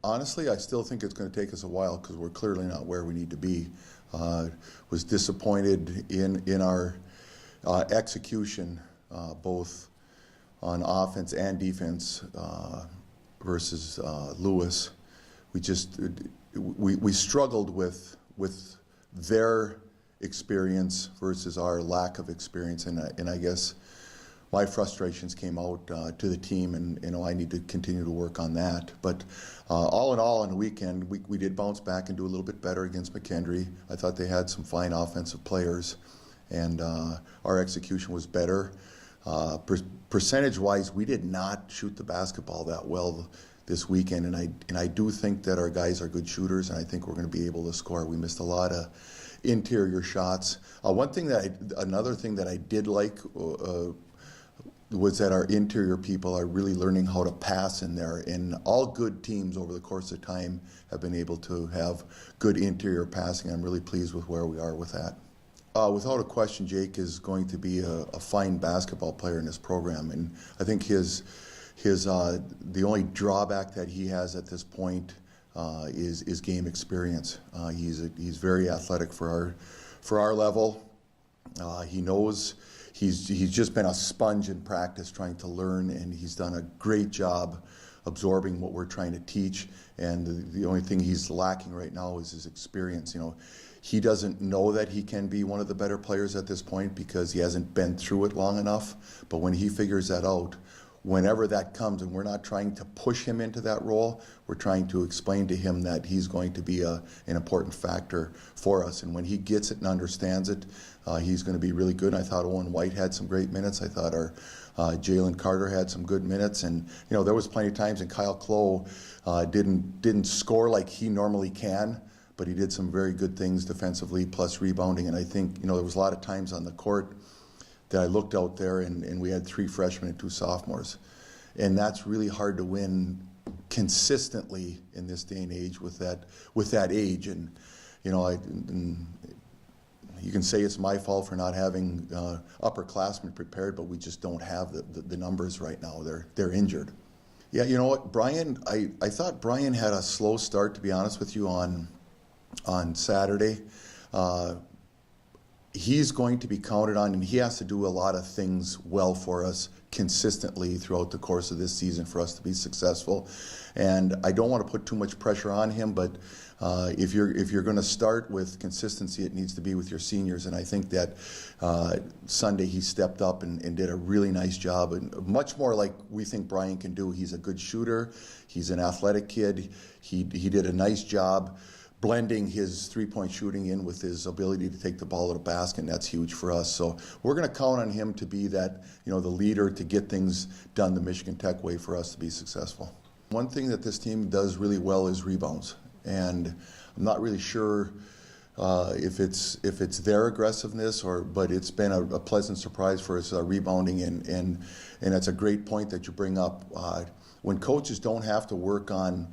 Honestly, I still think it's going to take us a while because we're clearly not where we need to be. Was disappointed in our execution, both on offense and defense versus Lewis. We struggled with their experience versus our lack of experience, and I guess my frustrations came out to the team, and I need to continue to work on that. But all in all, on the weekend, we did bounce back and do a little bit better against McKendree. I thought they had some fine offensive players, and our execution was better. Percentage-wise, we did not shoot the basketball that well this weekend, and I do think that our guys are good shooters, and I think we're going to be able to score. We missed a lot of interior shots. Another thing that I did like was that our interior people are really learning how to pass in there, and all good teams over the course of time have been able to have good interior passing. I'm really pleased with where we are with that. Without a question, Jake is going to be a fine basketball player in this program, and I think the only drawback that he has at this point is game experience. He's very athletic for our level. He knows. He's just been a sponge in practice trying to learn, and he's done a great job absorbing what we're trying to teach. And the only thing he's lacking right now is his experience. He doesn't know that he can be one of the better players at this point because he hasn't been through it long enough. But when he figures that out, whenever that comes, and we're not trying to push him into that role, we're trying to explain to him that he's going to be an important factor for us. And when he gets it and understands it, he's going to be really good. I thought Owen White had some great minutes. I thought our Jalen Carter had some good minutes. And there was plenty of times, and Kyle Clough didn't score like he normally can, but he did some very good things defensively plus rebounding. And I think there was a lot of times on the court that I looked out there, and we had 3 freshmen and 2 sophomores. And that's really hard to win consistently in this day and age with that age. And you can say it's my fault for not having upperclassmen prepared, but we just don't have the numbers right now. They're injured. Yeah, you know what, Brian, I thought Brian had a slow start, to be honest with you, on Saturday. He's going to be counted on, and he has to do a lot of things well for us consistently throughout the course of this season for us to be successful. And I don't want to put too much pressure on him, but if you're going to start with consistency, it needs to be with your seniors. And I think that Sunday he stepped up and did a really nice job, and much more like we think Brian can do. He's a good shooter. He's an athletic kid. He did a nice job blending his three-point shooting in with his ability to take the ball to the basket, and that's huge for us. So we're going to count on him to be that, the leader to get things done the Michigan Tech way for us to be successful. One thing that this team does really well is rebounds, and I'm not really sure if it's their aggressiveness but it's been a pleasant surprise for us rebounding, and that's a great point that you bring up. When coaches don't have to work on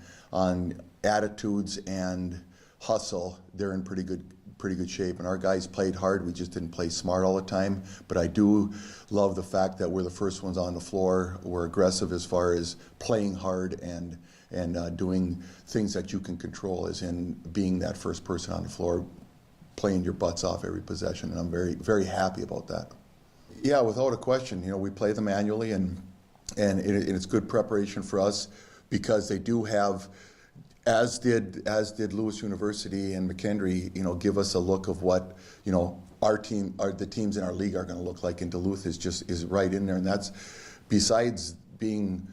attitudes and hustle, they're in pretty good shape. And our guys played hard. We just didn't play smart all the time. But I do love the fact that we're the first ones on the floor. We're aggressive as far as playing hard and doing things that you can control, as in being that first person on the floor, playing your butts off every possession. And I'm very, very happy about that. Yeah, without a question. We play them annually, and it's good preparation for us because they do have, as did Lewis University and McKendree, give us a look of what the teams in our league are going to look like. And Duluth is right in there, and that's, besides being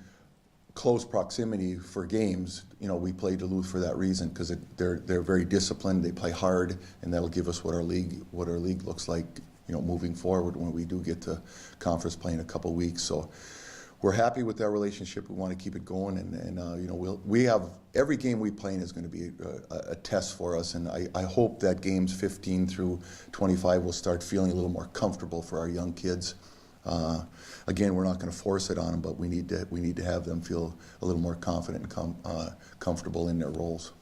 close proximity for games. We play Duluth for that reason, because they're very disciplined. They play hard, and that'll give us what our league looks like, moving forward when we do get to conference play in a couple weeks. So we're happy with that relationship. We want to keep it going, and we have every game we play in is going to be a test for us, and I hope that games 15 through 25 will start feeling a little more comfortable for our young kids. Again, we're not going to force it on them, but we need to have them feel a little more confident and comfortable in their roles.